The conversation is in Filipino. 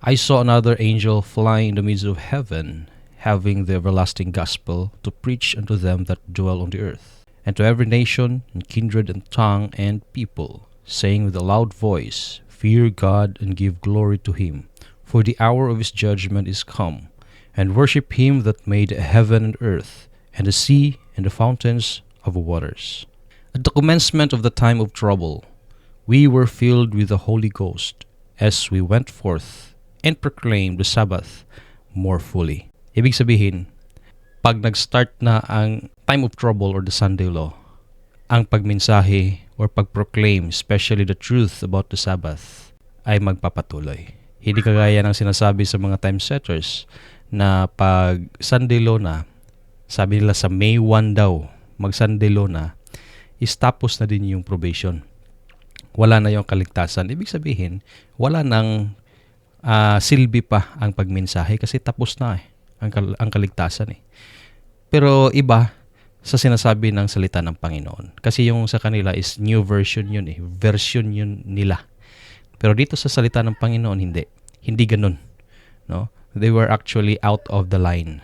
I saw another angel flying in the midst of heaven, having the everlasting gospel to preach unto them that dwell on the earth, and to every nation, and kindred, and tongue, and people, saying with a loud voice, Fear God, and give glory to him, for the hour of his judgment is come, and worship him that made heaven and earth, and the sea, and the fountains of waters. At the commencement of the time of trouble, we were filled with the Holy Ghost, as we went forth and proclaimed the Sabbath more fully. Ibig sabihin, pag nag-start na ang time of trouble or the Sunday law, ang pagmensahe or pag-proclaim, especially the truth about the Sabbath, ay magpapatuloy. Hindi kagaya ng sinasabi sa mga time setters na pag Sunday law na, sabi nila sa May 1 daw, mag-Sunday law na, is tapos na din yung probation. Wala na yung kaligtasan. Ibig sabihin, wala nang silbi pa ang pagmensahe kasi tapos na ang kaligtasan . Pero iba sa sinasabi ng salita ng Panginoon. Kasi yung sa kanila is new version yun . Version yun nila. Pero dito sa salita ng Panginoon, hindi. Hindi ganun. No? They were actually out of the line.